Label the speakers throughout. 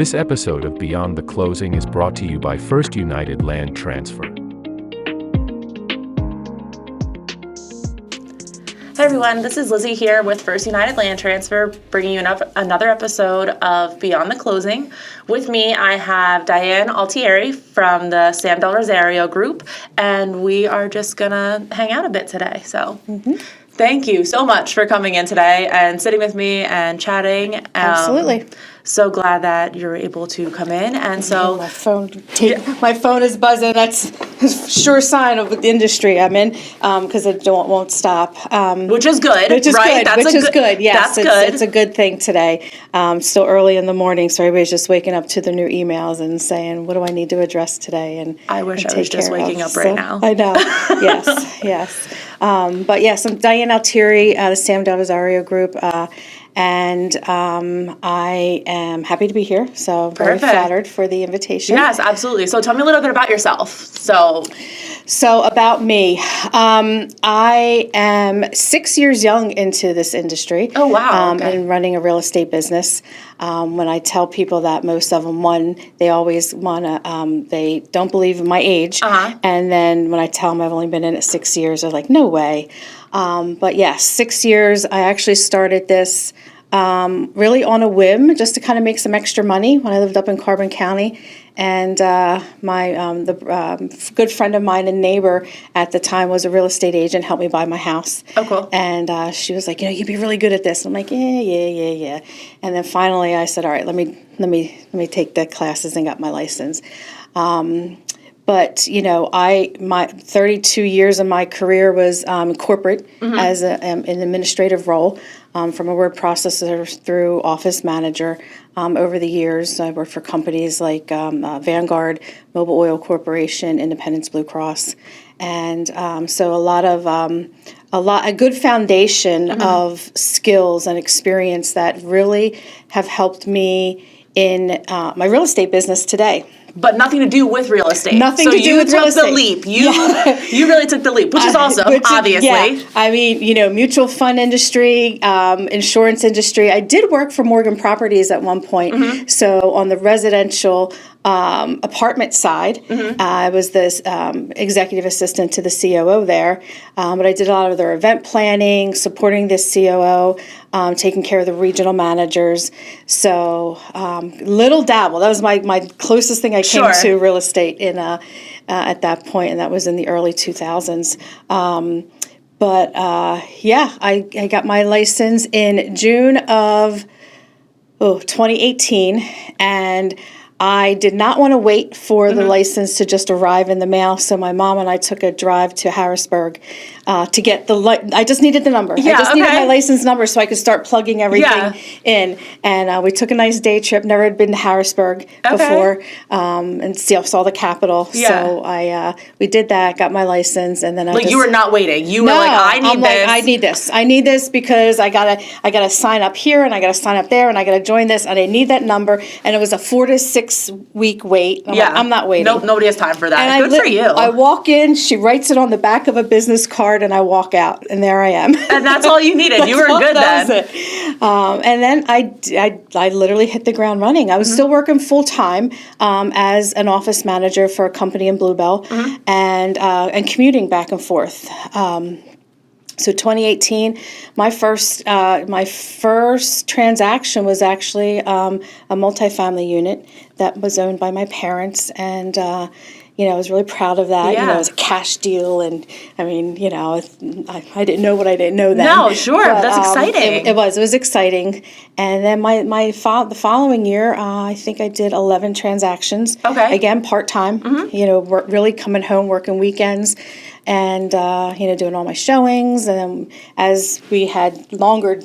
Speaker 1: This episode of Beyond the Closing is brought to you by First United Land Transfer.
Speaker 2: Hi everyone, this is Lizzie here with First United Land Transfer, bringing you another episode of Beyond the Closing. With me, I have Dianne Altieri from the Sam Del Rosario group, and we are just gonna hang out a bit today. So, Thank you so much for coming in today and sitting with me and chatting.
Speaker 3: Absolutely.
Speaker 2: So glad that you're able to come in. And so
Speaker 3: my phone is buzzing. That's a sure sign of the industry I'm in, because it won't stop.
Speaker 2: Which is good,
Speaker 3: Which is
Speaker 2: right?
Speaker 3: good. Yes,
Speaker 2: that's good.
Speaker 3: It's a good thing today. Still early in the morning, so everybody's just waking up to the new emails and saying, "What do I need to address today?" And
Speaker 2: I wish I was just waking up right now.
Speaker 3: I know. Yes. But yes, I'm Dianne Altieri, the Sam Del Rosario group. And I am happy to be here, so very flattered for the invitation.
Speaker 2: Yes, absolutely. So tell me a little bit about yourself.
Speaker 3: So about me, I am 6 years young into this industry.
Speaker 2: Oh, wow. Okay.
Speaker 3: And running a real estate business. When I tell people that, most of them, they always want to, they don't believe in my age. And then when I tell them I've only been in it 6 years, they're like, no way. But yes, 6 years. I actually started this really on a whim, just to kind of make some extra money when I lived up in Carbon County. And the good friend of mine and neighbor at the time was a real estate agent, helped me buy my house.
Speaker 2: Oh, cool.
Speaker 3: And she was like, you'd be really good at this. I'm like, yeah. And then finally I said, all right, let me take the classes and got my license. But, my 32 years of my career was corporate as an administrative role, from a word processor through office manager. Over the years, I worked for companies like Vanguard, Mobil Oil Corporation, Independence Blue Cross. And so a good foundation of skills and experience that really have helped me in my real estate business today.
Speaker 2: But nothing to do with real estate.
Speaker 3: Nothing to do with real estate.
Speaker 2: So you took the leap. You really took the leap, which is awesome, obviously.
Speaker 3: Yeah. I mean, mutual fund industry, insurance industry. I did work for Morgan Properties at one point. So on the residential apartment side, I was this executive assistant to the COO there. But I did a lot of their event planning, supporting this COO, taking care of the regional managers. So little dabble. That was my closest thing I came to real estate in at that point, and that was in the early 2000s. But I got my license in June of 2018, and I did not want to wait for the license to just arrive in the mail, so my mom and I took a drive to Harrisburg to get I just needed the number. I just needed my license number so I could start plugging everything in. And we took a nice day trip. Never had been to Harrisburg before, and saw the Capitol. So we did that, got my license, and then
Speaker 2: you were not waiting. You were like, I need this.
Speaker 3: I need this because I gotta sign up here and I gotta sign up there and I gotta join this and I need that number. And it was a 4 to 6 week wait. I'm like, I'm not waiting.
Speaker 2: Nope, nobody has time for that.
Speaker 3: And
Speaker 2: Good for you.
Speaker 3: I walk in, she writes it on the back of a business card, and I walk out, and there I am.
Speaker 2: And that's all you needed. You were good then.
Speaker 3: That was it. And then I literally hit the ground running. I was still working full time as an office manager for a company in Bluebell, and commuting back and forth. So 2018, my first transaction was actually a multifamily unit that was owned by my parents, and I was really proud of that.
Speaker 2: Yeah.
Speaker 3: It was a cash deal, and I mean, I didn't know what I didn't know then.
Speaker 2: No, sure, but, that's exciting.
Speaker 3: It was exciting, and then the following year, I think I did 11 transactions.
Speaker 2: Okay.
Speaker 3: Again, part time. Really coming home, working weekends. And, doing all my showings. And then as we had longer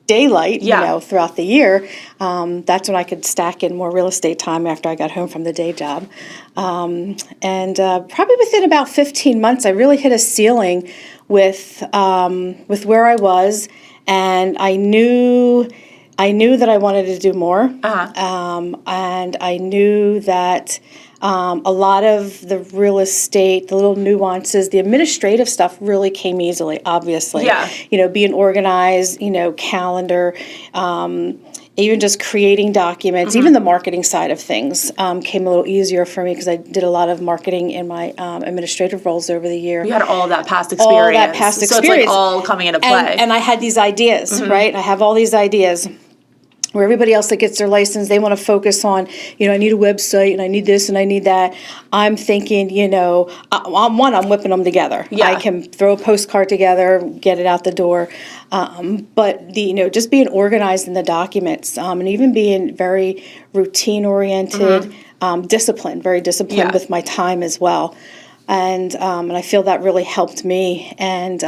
Speaker 3: daylight, throughout the year, that's when I could stack in more real estate time after I got home from the day job. And probably within about 15 months, I really hit a ceiling with where I was. And I knew that I wanted to do more. And I knew that a lot of the real estate, the little nuances, the administrative stuff really came easily, obviously.
Speaker 2: Yeah.
Speaker 3: Being organized, calendar, even just creating documents, even the marketing side of things came a little easier for me because I did a lot of marketing in my administrative roles over the year.
Speaker 2: You had all that past experience.
Speaker 3: All that past experience.
Speaker 2: So it's like all coming into play.
Speaker 3: And I had these ideas, right? I have all these ideas. Where everybody else that gets their license, they want to focus on, I need a website and I need this and I need that. I'm thinking, I'm whipping them together.
Speaker 2: Yeah.
Speaker 3: I can throw a postcard together, get it out the door. But just being organized in the documents and even being very routine oriented, disciplined, very disciplined with my time as well. And I feel that really helped me. And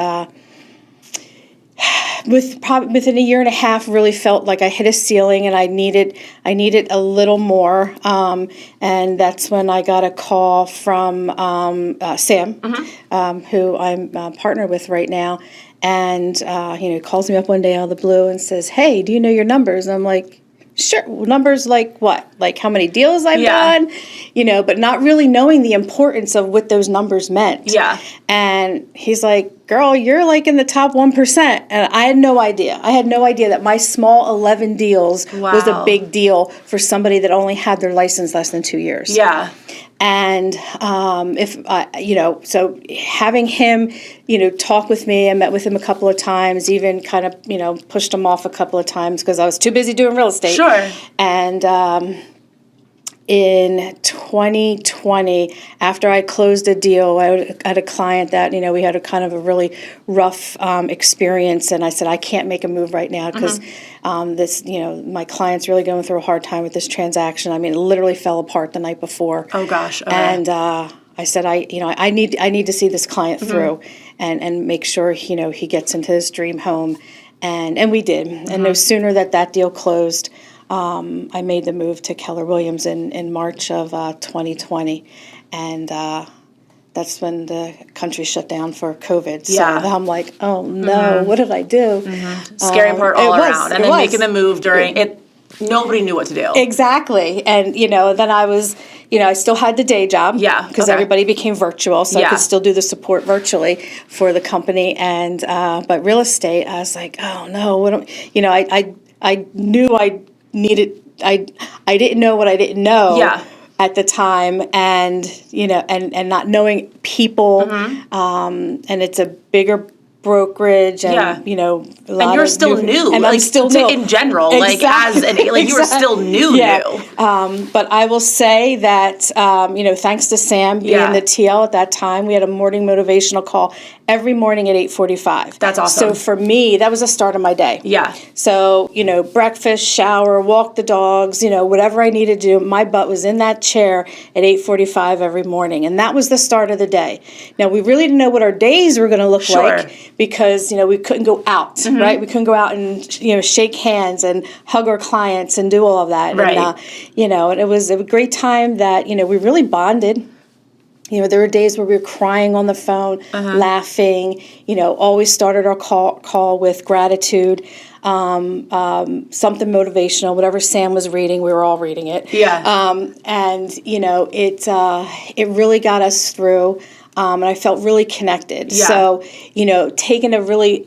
Speaker 3: within a year and a half, really felt like I hit a ceiling, and I needed a little more. And that's when I got a call from Sam, who I'm partnered with right now, and he calls me up one day out of the blue and says, "Hey, do you know your numbers?" And I'm like, "Sure." Numbers like what? Like how many deals I've done, but not really knowing the importance of what those numbers meant.
Speaker 2: Yeah.
Speaker 3: And he's like, "Girl, you're like in the top 1%. And I had no idea. I had no idea that my small 11 deals was a big deal for somebody that only had their license less than 2 years.
Speaker 2: Yeah.
Speaker 3: And so having him, talk with me, I met with him a couple of times, even kind of, pushed him off a couple of times because I was too busy doing real estate.
Speaker 2: Sure.
Speaker 3: And in 2020, after I closed a deal, I had a client that, we had a kind of a really rough experience, and I said, I can't make a move right now because this, my client's really going through a hard time with this transaction. I mean, it literally fell apart the night before.
Speaker 2: Oh gosh. Okay.
Speaker 3: And I said, I need to see this client through and make sure, he gets into his dream home. And we did. And no sooner that deal closed, I made the move to Keller Williams in March of 2020, and that's when the country shut down for COVID. So I'm like, oh no, what did I do?
Speaker 2: Scary part all around. And then making the move during it, nobody knew what to do.
Speaker 3: Exactly. And, then I was, I still had the day job.
Speaker 2: Yeah.
Speaker 3: Because everybody became virtual, so I could still do the support virtually for the company. And, but real estate, I was like, oh no, I knew I needed, I didn't know what I didn't know at the time, and and not knowing people, and it's a bigger brokerage, and a lot
Speaker 2: and you're still new,
Speaker 3: and I'm still new
Speaker 2: in general, you were still new.
Speaker 3: But I will say that thanks to Sam being the TL at that time, we had a morning motivational call every morning at 8:45.
Speaker 2: That's awesome.
Speaker 3: So for me, that was the start of my day.
Speaker 2: Yeah.
Speaker 3: So breakfast, shower, walk the dogs, whatever I needed to do, my butt was in that chair at 8:45 every morning, and that was the start of the day. Now we really didn't know what our days were going to look like because we couldn't go out, right? We couldn't go out and shake hands and hug our clients and do all of that.
Speaker 2: Right.
Speaker 3: And and it was a great time that we really bonded. There were days where we were crying on the phone, laughing, always started our call with gratitude, something motivational, whatever Sam was reading, we were all reading it.
Speaker 2: Yeah.
Speaker 3: And, it really got us through, and I felt really connected.
Speaker 2: Yeah.
Speaker 3: So, taking a really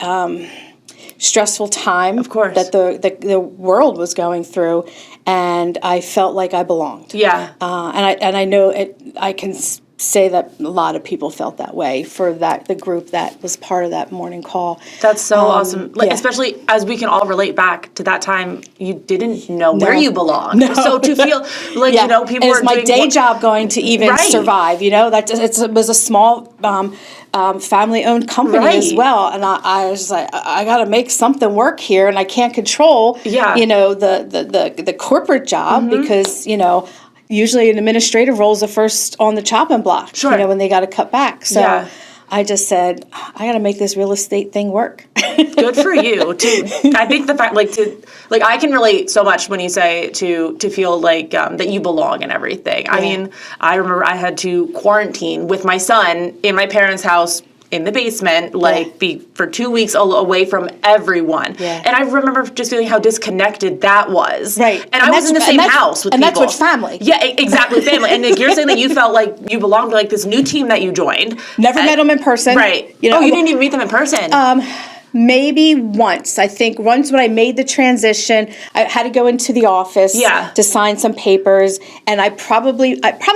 Speaker 3: stressful time
Speaker 2: of course,
Speaker 3: that the world was going through, and I felt like I belonged.
Speaker 2: Yeah.
Speaker 3: And I know I can say that a lot of people felt that way for the group that was part of that morning call.
Speaker 2: That's so awesome. Especially as we can all relate back to that time, you didn't know where you belonged. No. So to feel like, people were doing...
Speaker 3: my day job going to even survive, it was a small family-owned company as well. And I was like, I got to make something work here, and I can't control, the corporate job because, usually an administrative role is the first on the chopping block, when they got to cut back. So I just said, I got to make this real estate thing work.
Speaker 2: Good for you. I think the fact, I can relate so much when you say to feel like that you belong in everything. Yeah. I mean, I remember I had to quarantine with my son in my parents' house in the basement, be for 2 weeks away from everyone. Yeah. And I remember just feeling how disconnected that was.
Speaker 3: Right.
Speaker 2: And I was in the same house with people.
Speaker 3: And that's what family.
Speaker 2: Yeah, exactly, family. And you're saying that you felt like you belonged to this new team that you joined.
Speaker 3: Never met them in person.
Speaker 2: Right. You didn't even meet them in person.
Speaker 3: maybe once. I think once when I made the transition, I had to go into the office to sign some papers, and I probably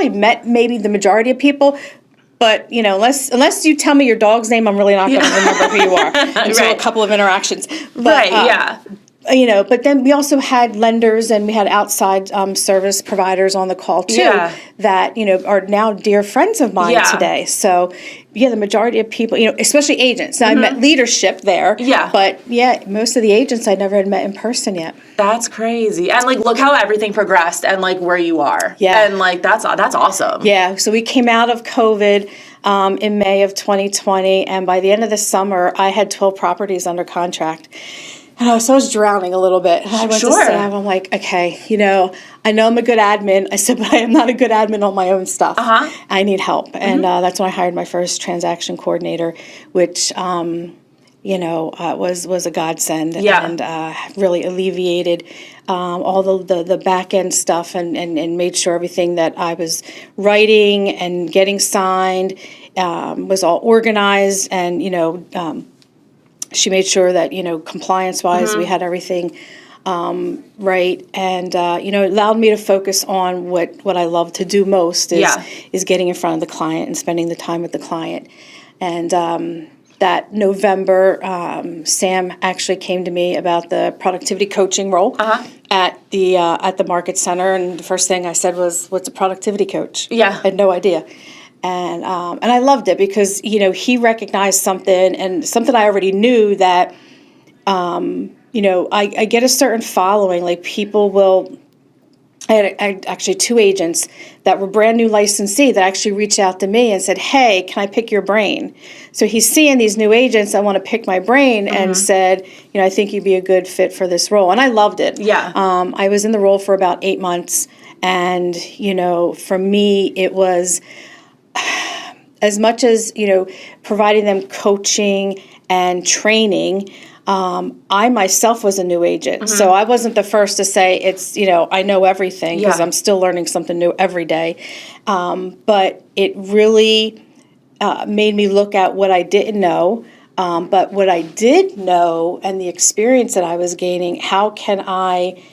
Speaker 3: met maybe the majority of people. But, you know, unless you tell me your dog's name, I'm really not going to remember who you are until a couple of interactions. But, you know, but then we also had lenders and we had outside service providers on the call too that, you know, are now dear friends of mine today. So, yeah, the majority of people, you know, especially agents. Now, I met leadership there. But, yeah, most of the agents I never had met in person yet.
Speaker 2: That's crazy. And, like, look how everything progressed and, like, where you are. And, like, that's awesome.
Speaker 3: Yeah. So we came out of COVID in May of 2020. And by the end of the summer, I had 12 properties under contract. And so I was drowning a little bit. I went to Sam. I'm like, okay, you know I'm a good admin. I said, but I am not a good admin on my own stuff. I need help. And that's when I hired my first transaction coordinator, which, you know, was a godsend and really alleviated all the back end stuff and made sure everything that I was writing and getting signed was all organized. And, you know, she made sure that, you know, compliance-wise, we had everything right. And, you know, it allowed me to focus on what I love to do most is getting in front of the client and spending the time with the client. And that November, Sam actually came to me about the productivity coaching role at the Market Center. And the first thing I said was, what's a productivity coach? I had no idea. And I loved it because, you know, he recognized something I already knew that, you know, I get a certain following. Like people will, I had actually 2 agents that were brand new licensee that actually reached out to me and said, hey, can I pick your brain? So he's seeing these new agents that want to pick my brain and said, you know, I think you'd be a good fit for this role. And I loved it. I was in the role for about 8 months. And, you know, for me, it was as much as, you know, providing them coaching and training, I myself was a new agent. So I wasn't the first to say it's, you know, I know everything because I'm still learning something new every day. But it really made me look at what I didn't know. But what I did know and the experience that I was gaining, how can I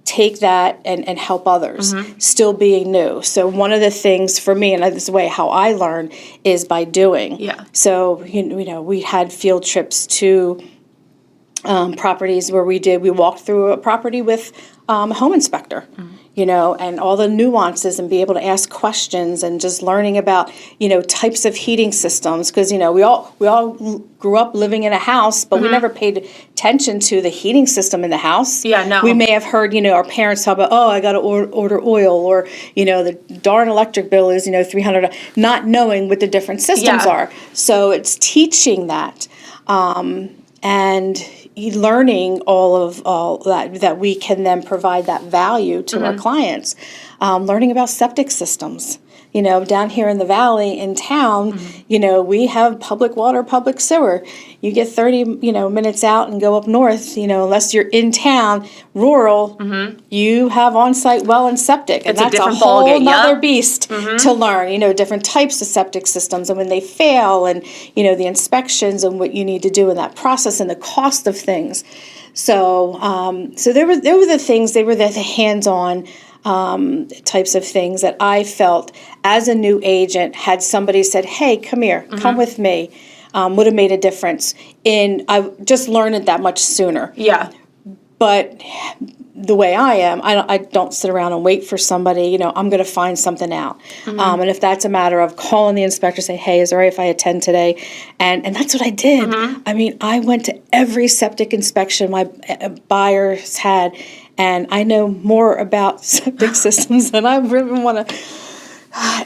Speaker 3: take that and help others, still being new. So one of the things for me, and this is the way how I learn, is by doing. So, you know, we had field trips to properties where we walked through a property with a home inspector, you know, and all the nuances and be able to ask questions and just learning about, you know, types of heating systems. Because, you know, we all grew up living in a house, but we never paid attention to the heating system in the house. We may have heard, you know, our parents talk about, oh, I got to order oil, or, you know, the darn electric bill is, you know, $300, not knowing what the different systems are. So it's teaching that. And learning all that we can then provide that value to our clients. Learning about septic systems. You know, down here in the valley, in town, you know, we have public water, public sewer. You get 30, you know, minutes out and go up north, you know, unless you're in town, rural, you have on-site well and septic. And that's a whole other beast to learn, you know, different types of septic systems and when they fail and, you know, the inspections and what you need to do in that process and the cost of things. So, there were the things, they were the hands-on types of things that I felt as a new agent, had somebody said, hey, come here, come with me, would have made a difference I just learned it that much sooner. But the way I am, I don't sit around and wait for somebody, you know, I'm going to find something out. And if that's a matter of calling the inspector, say, hey, is it all right if I attend today? And that's what I did. I mean, I went to every septic inspection my buyers had, and I know more about septic systems than I really want to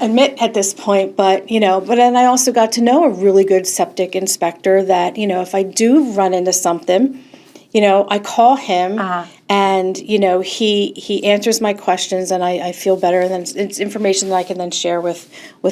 Speaker 3: admit at this point. But, you know, but then I also got to know a really good septic inspector that, you know, if I do run into something, you know, I call him And, he answers my questions, and I feel better. And then it's information that I can then share with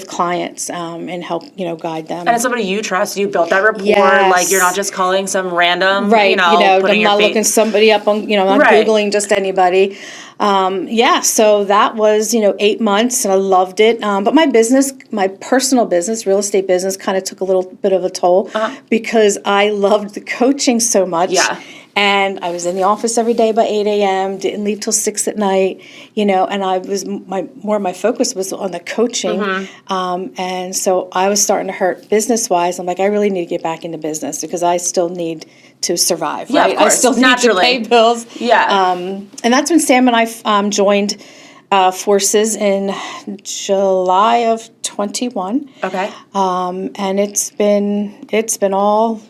Speaker 3: clients and help, guide them.
Speaker 2: And it's somebody you trust. You built that rapport.
Speaker 3: Yes.
Speaker 2: Like, you're not just calling some random,
Speaker 3: right.
Speaker 2: putting
Speaker 3: I'm not looking somebody up on, I'm not
Speaker 2: Right.
Speaker 3: Googling just anybody. So that was, 8 months, and I loved it. But my personal business, real estate business, kind of took a little bit of a toll because I loved the coaching so much.
Speaker 2: Yeah.
Speaker 3: And I was in the office every day by 8 a.m., didn't leave till 6 at night, and I was my focus was on the coaching. And so I was starting to hurt business-wise. I'm like, I really need to get back into business because I still need to survive,
Speaker 2: Yeah,
Speaker 3: right?
Speaker 2: of course.
Speaker 3: I still need
Speaker 2: Naturally.
Speaker 3: to pay bills.
Speaker 2: Yeah.
Speaker 3: And that's when Sam and I joined forces in July of 21.
Speaker 2: Okay.
Speaker 3: And it's been all,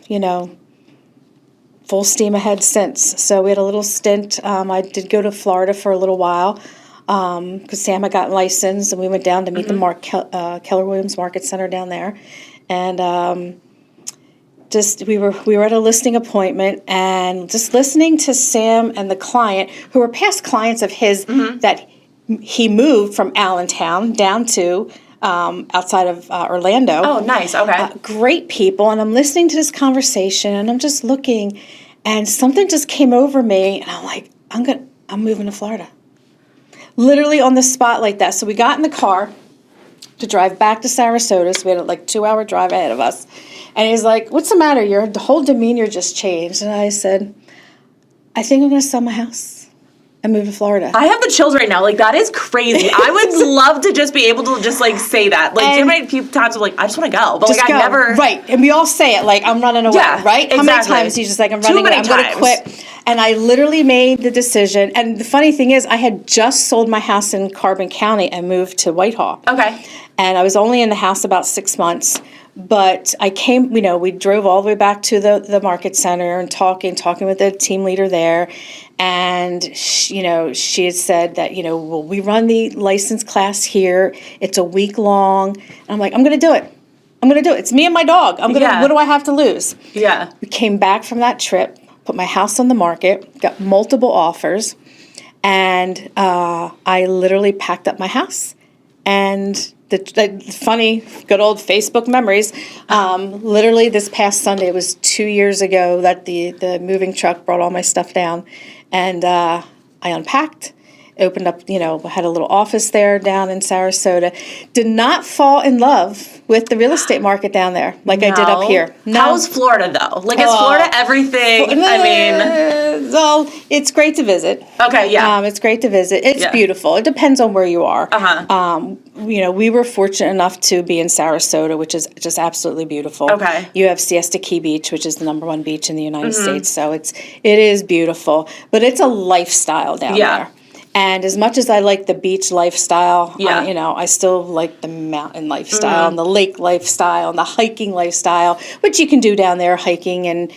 Speaker 3: full steam ahead since. So we had a little stint. I did go to Florida for a little while because Sam had gotten licensed, and we went down to meet the Keller Williams Market Center down there. And we were at a listing appointment, and just listening to Sam and the client, who were past clients of his, that he moved from Allentown down to outside of Orlando.
Speaker 2: Oh, nice. Okay.
Speaker 3: Great people. And I'm listening to this conversation, and I'm just looking, and something just came over me, and I'm like, I'm moving to Florida. Literally on the spot like that. So we got in the car to drive back to Sarasota. So we had a 2-hour drive ahead of us. And he's like, "What's the matter? Your whole demeanor just changed." And I said, "I think I'm going to sell my house and move to Florida."
Speaker 2: I have the chills right now. Like, that is crazy. I would love to just be able to just, say that. Like, too many times I'm like, I just want to go. But,
Speaker 3: Just
Speaker 2: I
Speaker 3: go.
Speaker 2: never...
Speaker 3: Right. And we all say it, like, I'm running away,
Speaker 2: Yeah,
Speaker 3: right? How many
Speaker 2: exactly.
Speaker 3: times he's just like, I'm
Speaker 2: Too
Speaker 3: running away,
Speaker 2: many
Speaker 3: I'm going to
Speaker 2: times.
Speaker 3: quit. And I literally made the decision. And the funny thing is, I had just sold my house in Carbon County and moved to Whitehall.
Speaker 2: Okay.
Speaker 3: And I was only in the house about 6 months. But I came, we drove all the way back to the market center and talking with the team leader there. And, she had said that, well, we run the license class here. It's a week long. And I'm like, I'm going to do it. It's me and my dog. What do I have to lose?
Speaker 2: Yeah.
Speaker 3: We came back from that trip, put my house on the market, got multiple offers. And I literally packed up my house. And the funny, good old Facebook memories. Literally this past Sunday, it was 2 years ago that the moving truck brought all my stuff down. And I unpacked, opened up, had a little office there down in Sarasota. Did not fall in love with the real estate market down there like I did up here. No.
Speaker 2: How's Florida, though? Like, is Florida everything?
Speaker 3: Well, it's great to visit.
Speaker 2: Okay, yeah.
Speaker 3: It's great to visit. It's beautiful. It depends on where you are. We were fortunate enough to be in Sarasota, which is just absolutely beautiful.
Speaker 2: Okay.
Speaker 3: You have Siesta Key Beach, which is the #1 beach in the United States. So it is beautiful, but it's a lifestyle down there. And as much as I like the beach lifestyle, I still like the mountain lifestyle and the lake lifestyle and the hiking lifestyle, which you can do down there, hiking and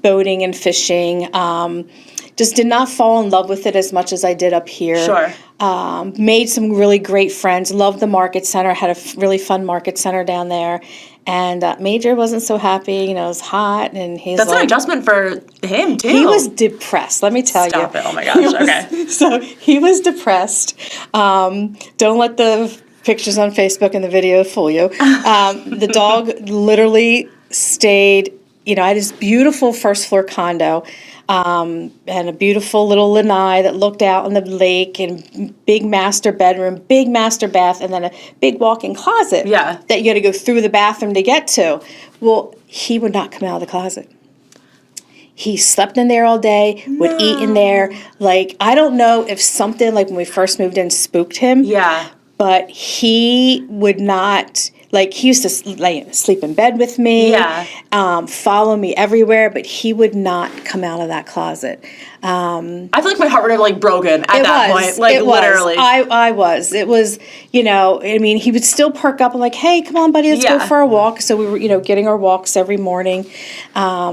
Speaker 3: boating and fishing. Just did not fall in love with it as much as I did up here.
Speaker 2: Sure.
Speaker 3: Made some really great friends. Loved the market center. Had a really fun market center down there. And Major wasn't so happy. It was hot, and he's
Speaker 2: That's an adjustment for him, too.
Speaker 3: He was depressed, let me tell you.
Speaker 2: Stop it. Oh, my gosh. Okay.
Speaker 3: So he was depressed. Don't let the pictures on Facebook and the video fool you. The dog literally stayed, I had this beautiful first floor condo. And a beautiful little lanai that looked out on the lake, and big master bedroom, big master bath, and then a big walk-in closet that you had to go through the bathroom to get to. Well, he would not come out of the closet. He slept in there all day, would eat in there. I don't know if something when we first moved in spooked him.
Speaker 2: Yeah.
Speaker 3: But he would not... he used to sleep in bed with me, follow me everywhere, but he would not come out of that closet.
Speaker 2: I feel like my heart would have broken at that point. Literally.
Speaker 3: I was. It was, he would still perk up and hey, come on, buddy, let's go for a walk. So we were, getting our walks every morning,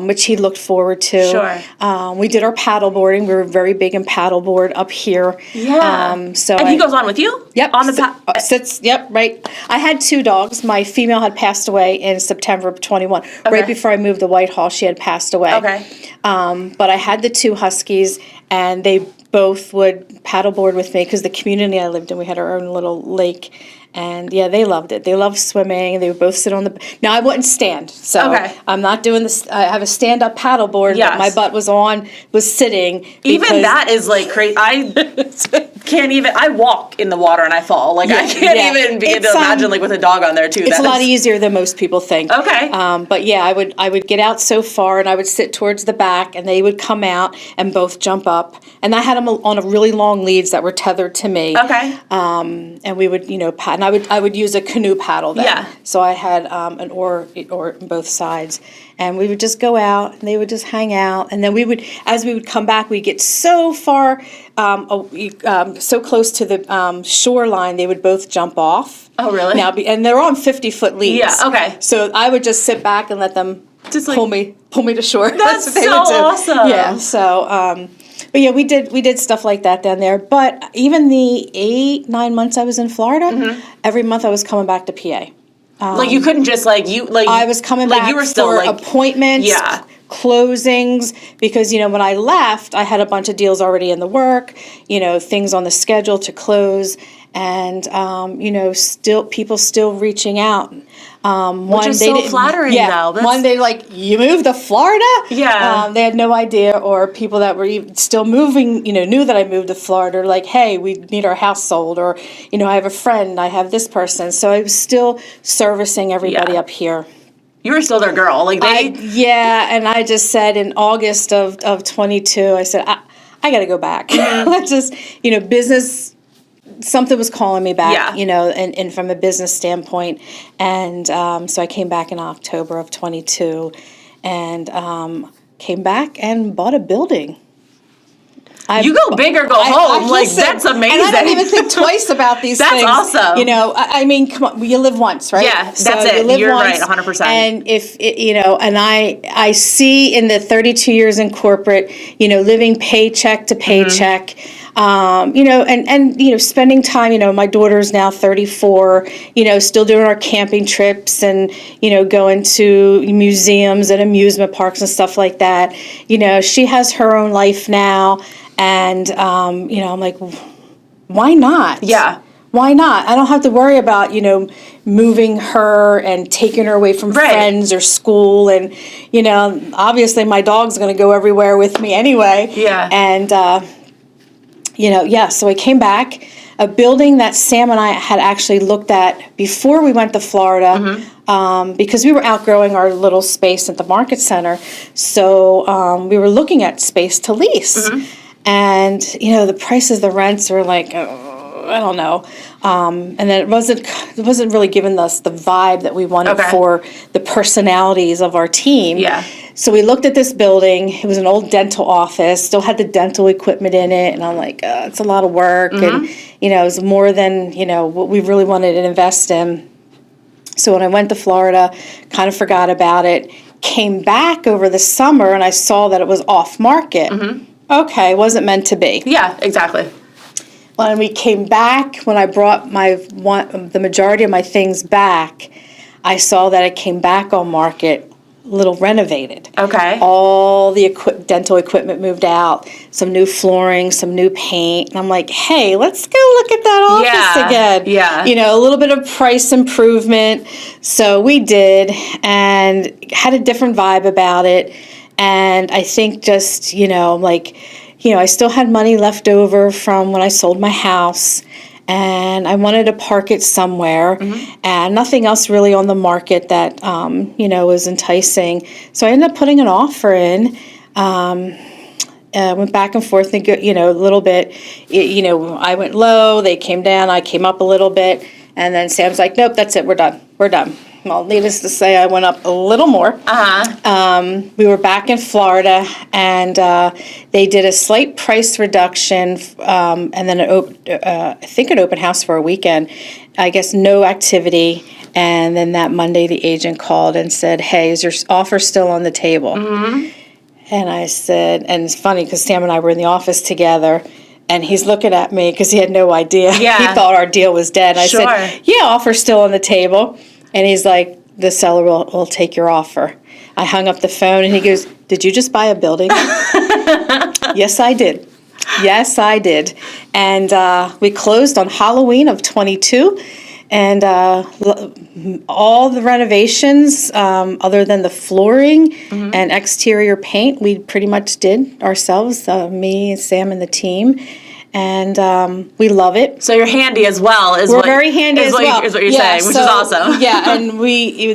Speaker 3: which he looked forward to.
Speaker 2: Sure.
Speaker 3: We did our paddleboarding. We were very big in paddleboard up here.
Speaker 2: Yeah. And he goes on with you?
Speaker 3: Yep.
Speaker 2: On the
Speaker 3: sits. Yep. Right. I had 2 dogs. my female had passed away in September of 21. Right before I moved to Whitehall, she had passed away.
Speaker 2: Okay.
Speaker 3: But I had the 2 huskies, and they both would paddleboard with me because the community I lived in, we had our own little lake. And yeah, they loved it. They loved swimming. They would both sit on the. Now I wouldn't stand, so I'm not doing this. I have a stand-up paddleboard, but my butt was sitting.
Speaker 2: Even that is like crazy. I can't even. I walk in the water and I fall. Like I can't even begin to imagine like with a dog on there too.
Speaker 3: It's a lot easier than most people think.
Speaker 2: Okay.
Speaker 3: But yeah, I would get out so far, and I would sit towards the back, and they would come out and both jump up, and I had them on a really long leads that were tethered to me.
Speaker 2: Okay.
Speaker 3: And we would paddle. I would use a canoe paddle then. Yeah. So I had an oar on both sides, and we would just go out, and they would just hang out, and then as we would come back, we'd get so far, so close to the shoreline, they would both jump off.
Speaker 2: Oh, really?
Speaker 3: And they're on 50-foot leads.
Speaker 2: Yeah. Okay.
Speaker 3: So I would just sit back and let them just pull me to shore.
Speaker 2: That's what they would do. Awesome.
Speaker 3: Yeah. So. But yeah, we did stuff like that down there. But even the 8-9 months I was in Florida, every month I was coming back to PA.
Speaker 2: Like you couldn't just I
Speaker 3: was coming back
Speaker 2: you were still
Speaker 3: for appointments, closings, because when I left, I had a bunch of deals already in the work, things on the schedule to close, and people still reaching out.
Speaker 2: Which is so flattering, though.
Speaker 3: One day, like, you moved to Florida?
Speaker 2: Yeah.
Speaker 3: They had no idea, or people that were even still moving, knew that I moved to Florida, like, hey, we need our house sold, or, I have a friend, I have this person. So I was still servicing everybody up here.
Speaker 2: You were still their girl. Like
Speaker 3: and I just said in August of 22, I said, I got to go back. Let's just, business. Something was calling me back, and from a business standpoint. And so I came back in October of 22 and came back and bought a building.
Speaker 2: You go big or go home. That's amazing.
Speaker 3: And I don't even think twice about these things.
Speaker 2: That's awesome.
Speaker 3: I mean, come on, you live once, right?
Speaker 2: Yeah, that's it. You're right, 100%.
Speaker 3: And if, and I see in the 32 years in corporate, living paycheck to paycheck, and spending time, my daughter's now 34, still doing our camping trips and, going to museums and amusement parks and stuff like that. She has her own life now. And, I'm like, why not?
Speaker 2: Yeah.
Speaker 3: Why not? I don't have to worry about, moving her and taking her away from friends or school. And, obviously my dog's going to go everywhere with me anyway.
Speaker 2: Yeah.
Speaker 3: And, so I came back, a building that Sam and I had actually looked at before we went to Florida, because we were outgrowing our little space at the market center. So we were looking at space to lease. And, the prices, the rents are like, I don't know. And then it wasn't really giving us the vibe that we wanted for the personalities of our team.
Speaker 2: Yeah.
Speaker 3: So we looked at this building. It was an old dental office, still had the dental equipment in it. And I'm like, it's a lot of work. And, it was more than, what we really wanted to invest in. So when I went to Florida, kind of forgot about it, came back over the summer, and I saw that it was off market. Okay, wasn't meant to be.
Speaker 2: Yeah, exactly.
Speaker 3: When we came back, when I brought the majority of my things back, I saw that it came back on market, a little renovated.
Speaker 2: Okay.
Speaker 3: All the dental equipment moved out, some new flooring, some new paint. And I'm like, hey, let's go look at that office again.
Speaker 2: Yeah.
Speaker 3: A little bit of price improvement. So we did, and had a different vibe about it. And I think just, I still had money left over from when I sold my house, and I wanted to park it somewhere, and nothing else really on the market that, was enticing. So I ended up putting an offer in, went back and forth, a little bit. I went low, they came down, I came up a little bit, and then Sam's like, nope, that's it, we're done. Well, needless to say, I went up a little more. We were back in Florida, and they did a slight price reduction, and then I think an open house for a weekend. I guess no activity, and then that Monday the agent called and said, hey, is your offer still on the table? And I said, and it's funny because Sam and I were in the office together, and he's looking at me because he had no idea.
Speaker 2: Yeah.
Speaker 3: He thought our deal was dead. I said, yeah, offer's still on the table. And he's like, the seller will take your offer. I hung up the phone and he goes, did you just buy a building? Yes, I did. Yes, I did. And we closed on Halloween of 22. And all the renovations, other than the flooring and exterior paint, we pretty much did ourselves, me, Sam, and the team. And we love it.
Speaker 2: So you're handy as well.
Speaker 3: We're very handy as well.
Speaker 2: Is what you're saying, which is awesome.
Speaker 3: Yeah, and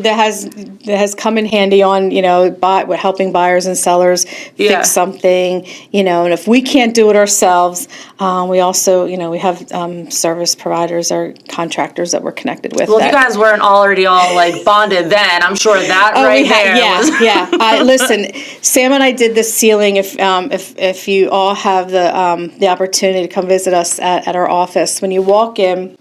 Speaker 3: that has come in handy on, helping buyers and sellers fix something, and if we can't do it ourselves, we also, we have service providers or contractors that we're connected with.
Speaker 2: Well, if you guys weren't already all like bonded then, I'm sure that was...
Speaker 3: Listen, Sam and I did the ceiling. If you all have the opportunity to come visit us at our office, when you walk in,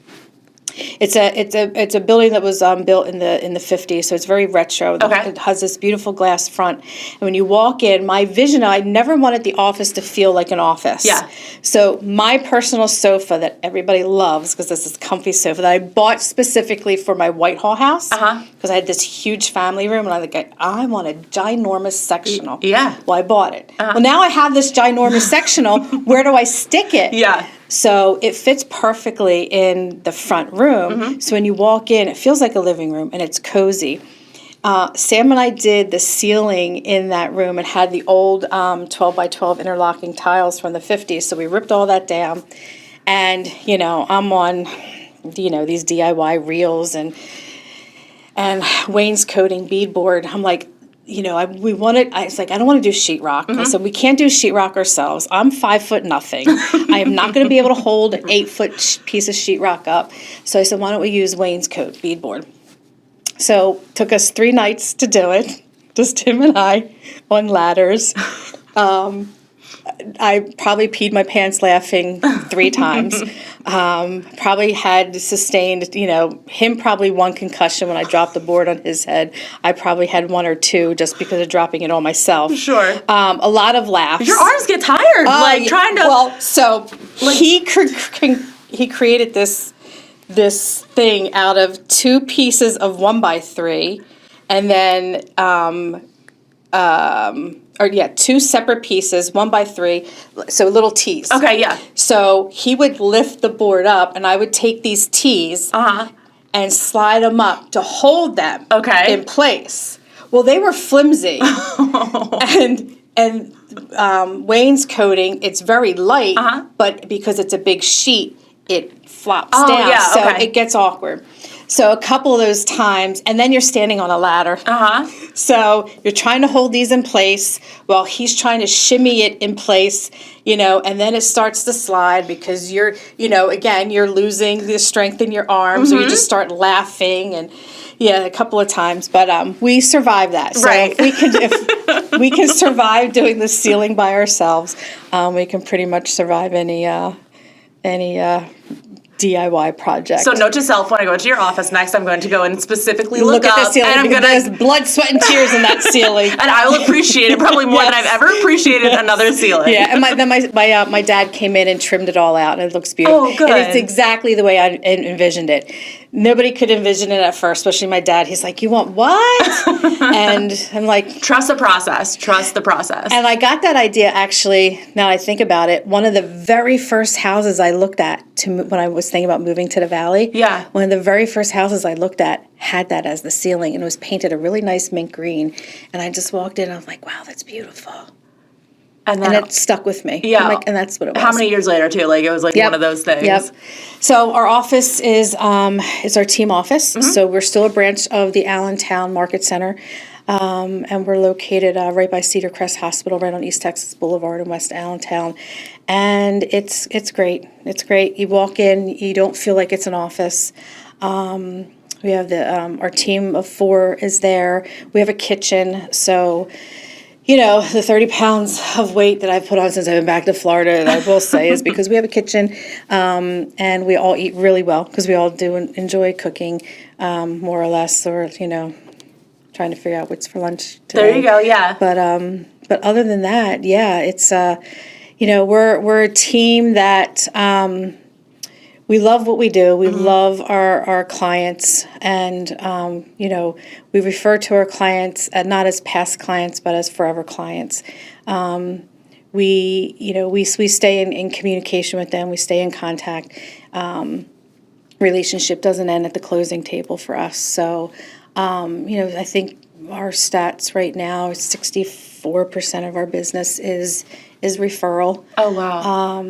Speaker 3: it's a building that was built in the 50s, so it's very retro.
Speaker 2: Okay.
Speaker 3: It has this beautiful glass front, and when you walk in, my vision, I never wanted the office to feel like an office.
Speaker 2: Yeah.
Speaker 3: So my personal sofa that everybody loves, because this is a comfy sofa that I bought specifically for my Whitehall house, because I had this huge family room, and I want a ginormous sectional.
Speaker 2: Yeah.
Speaker 3: Well, I bought it. Well, now I have this ginormous sectional. Where do I stick it?
Speaker 2: Yeah.
Speaker 3: So it fits perfectly in the front room. So when you walk in, it feels like a living room, and it's cozy. Sam and I did the ceiling in that room. It had the old 12 by 12 interlocking tiles from the 50s. So we ripped all that down. And, I'm on, these DIY reels and wainscoting beadboard. I'm like, I was like, I don't want to do sheetrock. I said, we can't do sheetrock ourselves. I'm 5 foot nothing. I am not going to be able to hold an 8 foot piece of sheetrock up. So I said, why don't we use wainscot beadboard? So took us 3 nights to do it, just Tim and I on ladders. I probably peed my pants laughing 3 times. Probably had sustained, him probably 1 concussion when I dropped the board on his head. I probably had 1 or 2 just because of dropping it on myself.
Speaker 2: Sure.
Speaker 3: A lot of laughs.
Speaker 2: Your arms get tired, trying to...
Speaker 3: Well, so he created this thing out of 2 pieces of 1x3, and then 2 separate pieces, 1x3, so little tees.
Speaker 2: Okay, yeah.
Speaker 3: So he would lift the board up, and I would take these tees and slide them up to hold them in place. Well, they were flimsy, and wainscoting, it's very light, but because it's a big sheet, it flops down, so it gets awkward. So a couple of those times, and then you're standing on a ladder. So you're trying to hold these in place while he's trying to shimmy it in place, and then it starts to slide because you're, again, you're losing the strength in your arms, or you just start laughing, and a couple of times. But we survived that. So if we can survive doing the ceiling by ourselves, we can pretty much survive any DIY project.
Speaker 2: So note to self, when I go into your office next, I'm going to go and specifically look
Speaker 3: at
Speaker 2: up,
Speaker 3: the ceiling.
Speaker 2: And I'm
Speaker 3: There's blood, sweat, and tears in that ceiling.
Speaker 2: And I will appreciate it probably more than I've ever appreciated another ceiling.
Speaker 3: Yeah, and my dad came in and trimmed it all out, and it looks beautiful.
Speaker 2: Oh, good.
Speaker 3: And it's exactly the way I envisioned it. Nobody could envision it at first, especially my dad. He's like, "You want what?" And I'm like,
Speaker 2: "Trust the process. Trust the process."
Speaker 3: And I got that idea, actually, now I think about it, one of the very first houses I looked at when I was thinking about moving to the Valley.
Speaker 2: Yeah.
Speaker 3: One of the very first houses I looked at had that as the ceiling, and it was painted a really nice mint green. And I just walked in, and I was like, wow, that's beautiful. And it stuck with me.
Speaker 2: Yeah.
Speaker 3: And that's what it was.
Speaker 2: How many years later, too? It was one of those things.
Speaker 3: Yep. So our office is our team office. So we're still a branch of the Allentown Market Center. And we're located right by Cedar Crest Hospital, right on East Texas Boulevard in West Allentown. And it's great. It's great. You walk in, you don't feel like it's an office. We have our team of 4 is there. We have a kitchen. So, the 30 pounds of weight that I've put on since I've been back to Florida, I will say, is because we have a kitchen, and we all eat really well because we all do enjoy cooking, more or less, or, trying to figure out what's for lunch today.
Speaker 2: There you go, yeah.
Speaker 3: But other than that, it's we're a team that we love what we do. We love our clients, and we refer to our clients not as past clients, but as forever clients. We stay in communication with them. We stay in contact. Relationship doesn't end at the closing table for us. So, I think our stats right now, 64% of our business is referral.
Speaker 2: Oh wow.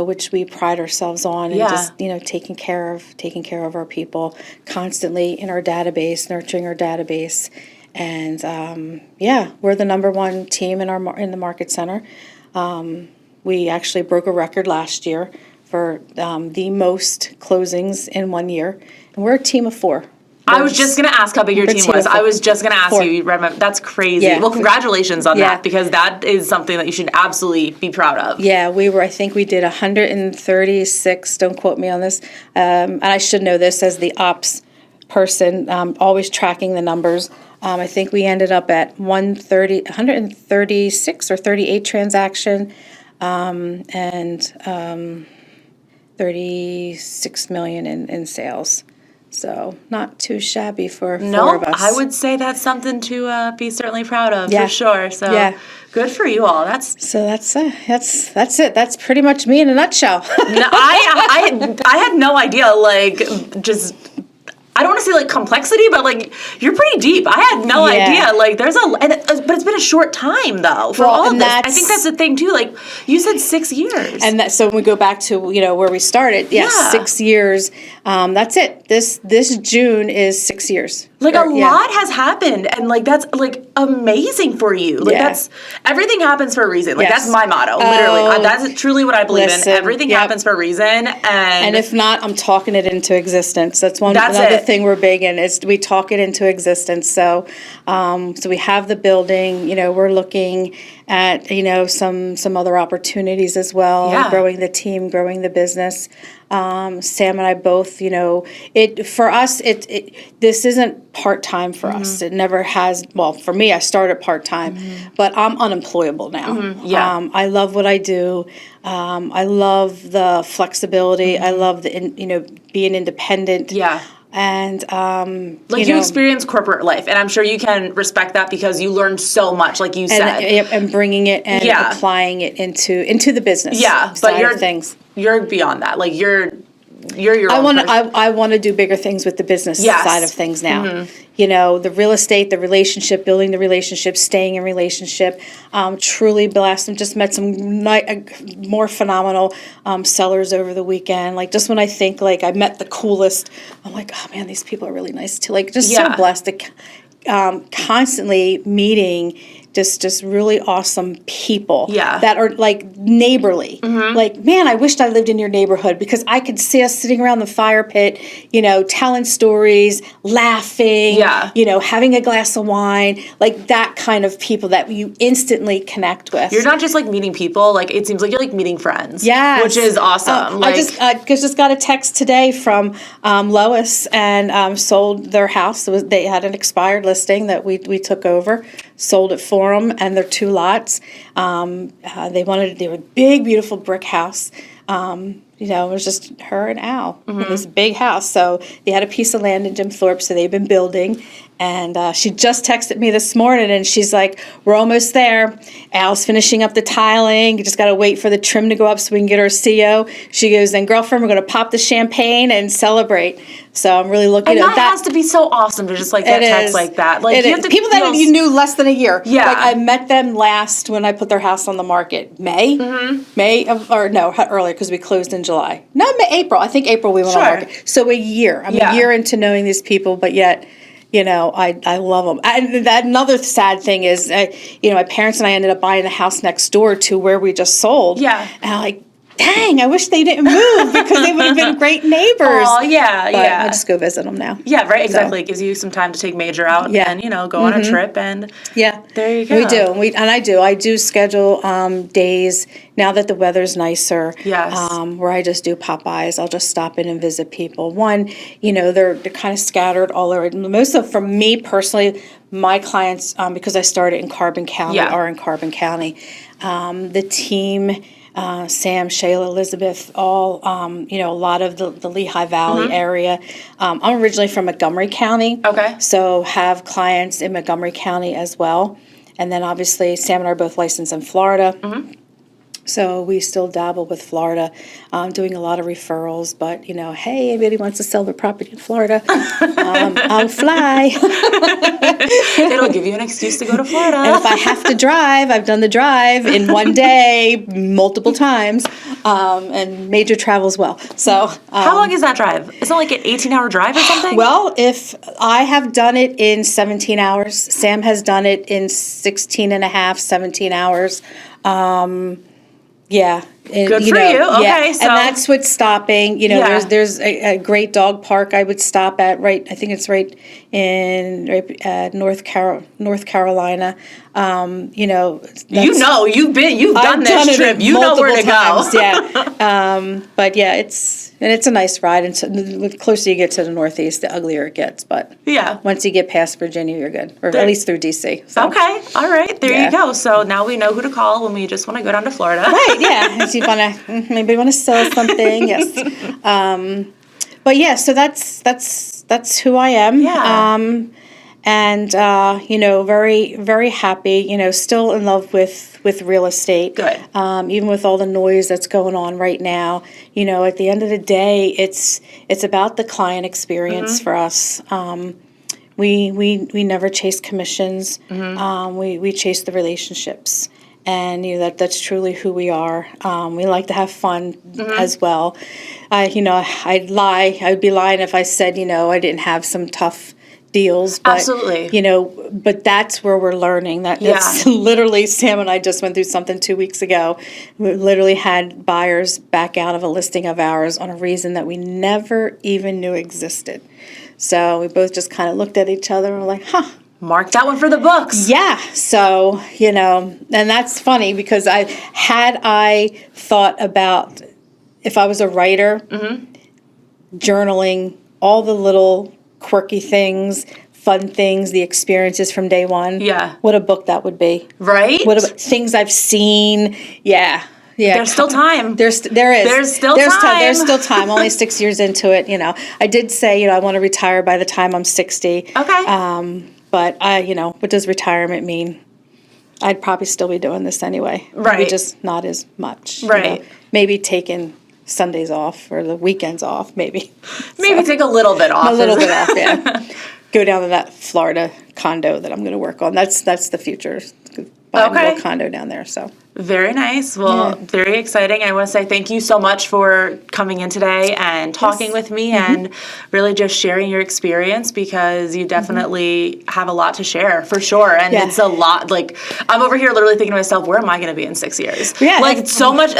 Speaker 3: Which we pride ourselves on, and
Speaker 2: Yeah.
Speaker 3: just taking care of our people constantly in our database, nurturing our database, and we're the number one team in the market center. We actually broke a record last year for the most closings in 1 year, and we're a team of 4.
Speaker 2: I was just going to ask how big your team was. I was just going to ask
Speaker 3: 4.
Speaker 2: you. Remember, that's crazy.
Speaker 3: Yeah.
Speaker 2: Well, congratulations on
Speaker 3: Yeah.
Speaker 2: that, because that is something that you should absolutely be proud of.
Speaker 3: Yeah, I think we did 136, don't quote me on this, and I should know this as the ops person, always tracking the numbers. I think we ended up at 136 or 38 transaction, and 36 million in sales. So not too shabby for 4 of us.
Speaker 2: I would say that's something to be certainly proud of,
Speaker 3: Yeah.
Speaker 2: for sure. So
Speaker 3: Yeah.
Speaker 2: good for you all. That's
Speaker 3: it. That's pretty much me in a nutshell.
Speaker 2: no, I had no idea. Just. I don't want to say complexity, but you're pretty deep. I had no idea. There's but it's been a short time though for all of this. I think that's the thing too. You said 6 years,
Speaker 3: and so when we go back to where we started, 6 years. That's it. This June is 6 years.
Speaker 2: Lot has happened, and that's amazing for you. That's everything happens for a reason. That's my motto. Literally, that's truly what I believe in. Everything happens for a reason, and
Speaker 3: if not, I'm talking it into existence. That's another thing we're big in, is we talk it into existence. So, we have the building. We're looking at some other opportunities as well.
Speaker 2: Yeah.
Speaker 3: Growing the team, growing the business. Sam and I both, for us, this isn't part-time for us. It never has. Well, for me, I started part-time, but I'm unemployable now.
Speaker 2: Yeah.
Speaker 3: I love what I do. I love the flexibility. I love being independent.
Speaker 2: Yeah.
Speaker 3: And
Speaker 2: you experience corporate life, and I'm sure you can respect that because you learned so much, like you said,
Speaker 3: and bringing it and applying it into the business.
Speaker 2: Yeah, but
Speaker 3: you're
Speaker 2: beyond that. You're your own person.
Speaker 3: I want to do bigger things with the business side of things now. The real estate, the relationship, building the relationship, staying in relationship. Truly blessed, and just met some more phenomenal sellers over the weekend. Just when I think I met the coolest, I'm like, oh man, these people are really nice too. So blessed to constantly meeting just really awesome people that are neighborly. Man, I wished I lived in your neighborhood, because I could see us sitting around the fire pit, telling stories, laughing, having a glass of wine, that kind of people that you instantly connect with.
Speaker 2: You're not just meeting people, it seems like you're meeting friends.
Speaker 3: Yes.
Speaker 2: Which is awesome.
Speaker 3: I just got a text today from Lois, and sold their house. They had an expired listing that we took over, sold it for them, and their 2 lots. They were a big, beautiful brick house. It was just her and Al in this big house. So they had a piece of land in Jim Thorpe, so they've been building. And she just texted me this morning, and she's like, we're almost there. Al's finishing up the tiling. You just got to wait for the trim to go up so we can get our CO. She goes, then girlfriend, we're going to pop the champagne and celebrate. So I'm really looking at that.
Speaker 2: That has to be so awesome to just get text like that. You have to
Speaker 3: people that you knew less than a year.
Speaker 2: Yeah.
Speaker 3: I met them last when I put their house on the market. May, earlier, because we closed in July. No, April. I think April we went on the market. So a year. I'm a year into knowing these people, but yet, I love them. And another sad thing is, my parents and I ended up buying the house next door to where we just sold.
Speaker 2: Yeah.
Speaker 3: And I'm dang, I wish they didn't move, because they would have been great neighbors.
Speaker 2: Oh, yeah,
Speaker 3: but I just go visit them now.
Speaker 2: Yeah, right, exactly. It gives you some time to take Major out and, go on a trip, and there you go.
Speaker 3: We do. I do schedule days, now that the weather's nicer, where I just do pop-bys. I'll just stop in and visit people. One, they're kind of scattered all over. Most of, for me personally, my clients, because I started in Carbon County, are in Carbon County. The team Sam, Shayla, Elizabeth, all, a lot of the Lehigh Valley area. I'm originally from Montgomery County.
Speaker 2: Okay.
Speaker 3: So have clients in Montgomery County as well. And then obviously Sam and I are both licensed in Florida. So we still dabble with Florida, doing a lot of referrals. But, hey, anybody wants to sell their property in Florida, I'll fly.
Speaker 2: It'll give you an excuse to go to Florida.
Speaker 3: And if I have to drive, I've done the drive in one day multiple times, and major travel as well. So
Speaker 2: how long is that drive? Isn't it like an 18-hour drive or something?
Speaker 3: well, if I have done it in 17 hours, Sam has done it in 16 and a half, 17 hours. Yeah.
Speaker 2: Good for you. Okay, so
Speaker 3: and that's what's stopping.
Speaker 2: Yeah.
Speaker 3: There's a great dog park I would stop at. I think it's right in North Carolina.
Speaker 2: you've done this trip. You know where to
Speaker 3: times,
Speaker 2: go.
Speaker 3: Yeah. But yeah, it's a nice ride. And so the closer you get to the Northeast, the uglier it gets. But
Speaker 2: Yeah.
Speaker 3: once you get past Virginia, you're good, or at least through DC. So.
Speaker 2: Okay. All right. There
Speaker 3: Yeah.
Speaker 2: you go. So now we know who to call when we just want to go down to Florida.
Speaker 3: Right, yeah. If you maybe want to sell something, yes. But yeah, so that's who I am.
Speaker 2: Yeah.
Speaker 3: And very, very happy. Still in love with real estate.
Speaker 2: Good.
Speaker 3: Even with all the noise that's going on right now. At the end of the day, it's about the client experience for us. We never chase commissions. We chase the relationships. And that's truly who we are. We like to have fun as well. I'd lie. I would be lying if I said I didn't have some tough deals. But,
Speaker 2: Absolutely.
Speaker 3: But that's where we're learning. That's literally, Sam and I just went through something 2 weeks ago. We literally had buyers back out of a listing of ours on a reason that we never even knew existed. So we both just kind of looked at each other and were like, huh.
Speaker 2: Mark that one for the books.
Speaker 3: Yeah. So, and that's funny because I thought about if I was a writer, journaling all the little quirky things, fun things, the experiences from day one.
Speaker 2: Yeah.
Speaker 3: What a book that would be.
Speaker 2: Right?
Speaker 3: What things I've seen. Yeah. Yeah.
Speaker 2: There's still time.
Speaker 3: There is.
Speaker 2: There's still time.
Speaker 3: There's still time. Only 6 years into it, I did say, I want to retire by the time I'm 60.
Speaker 2: Okay.
Speaker 3: But what does retirement mean? I'd probably still be doing this anyway.
Speaker 2: Right.
Speaker 3: Maybe just not as much.
Speaker 2: Right.
Speaker 3: Maybe taking Sundays off or the weekends off, maybe.
Speaker 2: Maybe take a little bit off.
Speaker 3: A little bit off, yeah. Go down to that Florida condo that I'm going to work on. That's the future. Buy a little condo down there, so.
Speaker 2: Very nice. Well, very exciting. I want to say thank you so much for coming in today and talking with me and really just sharing your experience because you definitely have a lot to share for sure. And it's a lot. Like, I'm over here literally thinking to myself, where am I going to be in 6 years?
Speaker 3: Yeah.
Speaker 2: Like, it's so much.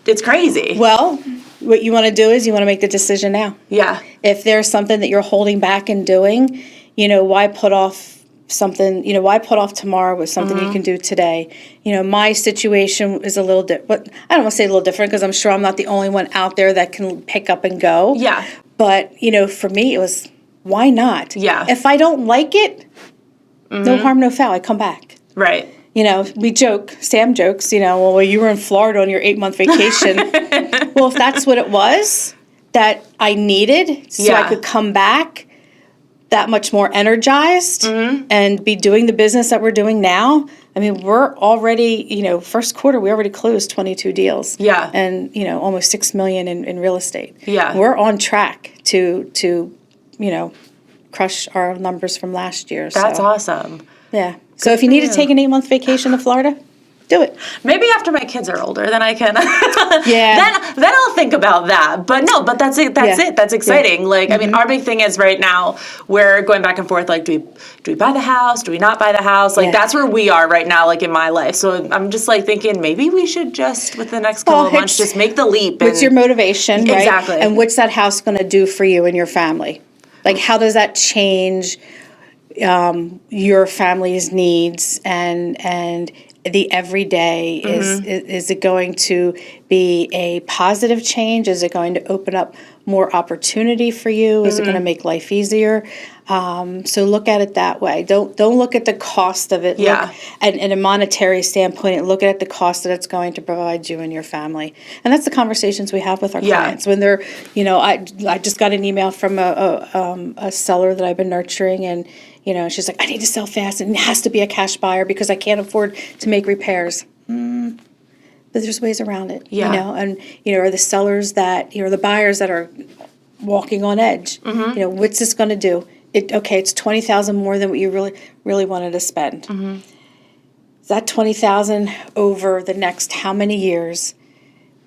Speaker 2: It's crazy.
Speaker 3: Well, what you want to do is you want to make the decision now.
Speaker 2: Yeah.
Speaker 3: If there's something that you're holding back and doing, why put off something, why put off tomorrow with something you can do today? My situation is a little different, but I don't want to say a little different because I'm sure I'm not the only one out there that can pick up and go.
Speaker 2: Yeah.
Speaker 3: But, for me, it was, why not?
Speaker 2: Yeah.
Speaker 3: If I don't like it, no harm, no foul. I come back.
Speaker 2: Right.
Speaker 3: We joke, Sam jokes, well, you were in Florida on your 8-month vacation. Well, if that's what it was that I needed so I could come back that much more energized and be doing the business that we're doing now. I mean, we're already, first quarter, we already closed 22 deals.
Speaker 2: Yeah.
Speaker 3: And, almost $6 million in real estate.
Speaker 2: Yeah.
Speaker 3: We're on track to crush our numbers from last year.
Speaker 2: That's awesome.
Speaker 3: Yeah. So if you need to take an 8-month vacation to Florida, do it.
Speaker 2: Maybe after my kids are older, then I can.
Speaker 3: Yeah.
Speaker 2: Then I'll think about that. But no, that's it. That's it. That's exciting. Yeah. Like, I mean, our big thing is right now we're going back and forth. Like, do we buy the house? Do we not buy the house? Like, that's where we are right now. Like in my life. So I'm just like thinking maybe we should just with the next couple of months just make the leap.
Speaker 3: What's your motivation? Right?
Speaker 2: Exactly.
Speaker 3: And what's that house going to do for you and your family? Like, how does that change your family's needs and the everyday? Is it going to be a positive change? Is it going to open up more opportunity for you? Is it going to make life easier? So look at it that way. Don't look at the cost of it.
Speaker 2: Yeah.
Speaker 3: Look, and in a monetary standpoint, look at the cost that it's going to provide you and your family. And that's the conversations we have with our clients when they're, I just got an email from a seller that I've been nurturing, and she's like, I need to sell fast, and it has to be a cash buyer because I can't afford to make repairs. But there's ways around it, and are the sellers that, the buyers that are walking on edge. What's this going to do? It's $20,000 more than what you really wanted to spend. Is that $20,000 over the next how many years?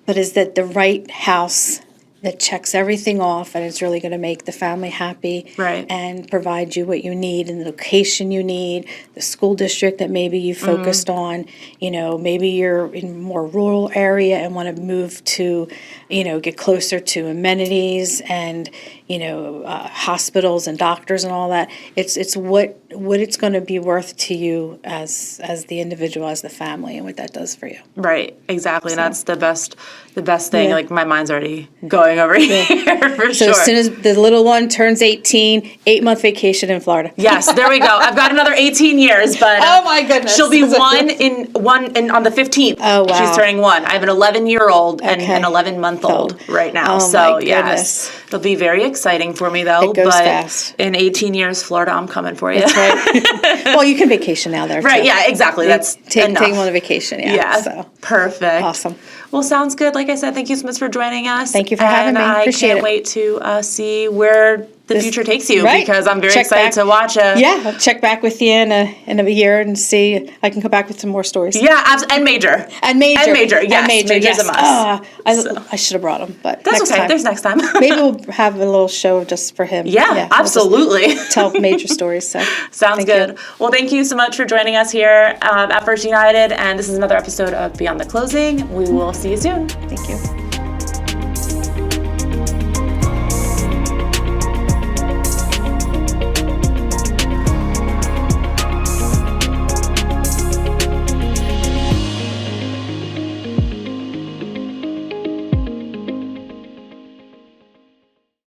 Speaker 3: But is that the right house that checks everything off and it's really going to make the family happy,
Speaker 2: right,
Speaker 3: and provide you what you need and the location you need, the school district that maybe you focused on, maybe you're in a more rural area and want to move to, get closer to amenities and, hospitals and doctors and all that. It's what it's going to be worth to you as the individual, as the family, and what that does for you.
Speaker 2: Right, exactly. So, and that's the best thing. Like, my mind's already going over here for
Speaker 3: so
Speaker 2: sure.
Speaker 3: As soon as the little one turns 18, 8-month vacation in Florida.
Speaker 2: Yes, there we go. I've got another 18 years, but
Speaker 3: oh my goodness,
Speaker 2: she'll be one on the 15th.
Speaker 3: Oh wow,
Speaker 2: she's turning 1. I have an 11-year-old and an 11-month-old right now.
Speaker 3: Oh,
Speaker 2: so
Speaker 3: my
Speaker 2: yes, it'll be very exciting for me though.
Speaker 3: It goes
Speaker 2: but
Speaker 3: fast.
Speaker 2: In 18 years, Florida, I'm coming for you.
Speaker 3: That's right. Well, you can vacation now there.
Speaker 2: Right?
Speaker 3: Too.
Speaker 2: Yeah, exactly. That's
Speaker 3: take
Speaker 2: enough.
Speaker 3: them on a vacation.
Speaker 2: Yeah.
Speaker 3: So.
Speaker 2: Perfect.
Speaker 3: Awesome.
Speaker 2: Well, sounds good. Like I said, thank you so much for joining us.
Speaker 3: Thank you for having me. Appreciate it.
Speaker 2: I can't wait to see where the future takes you,
Speaker 3: right,
Speaker 2: because I'm very
Speaker 3: check
Speaker 2: excited
Speaker 3: back.
Speaker 2: to watch it.
Speaker 3: Yeah, I'll check back with you in a year and see if I can come back with some more stories.
Speaker 2: Yeah, and major.
Speaker 3: And major.
Speaker 2: Yes, major's
Speaker 3: yes.
Speaker 2: a must.
Speaker 3: I should have brought him, but
Speaker 2: that's
Speaker 3: next
Speaker 2: okay.
Speaker 3: time.
Speaker 2: There's next time.
Speaker 3: Maybe we'll have a little show just for him.
Speaker 2: Yeah, absolutely.
Speaker 3: We'll tell major stories. So
Speaker 2: sounds good. You. Well, thank you so much for joining us here at First United, and this is another episode of Beyond the Closing. We will see you soon.
Speaker 3: Thank you.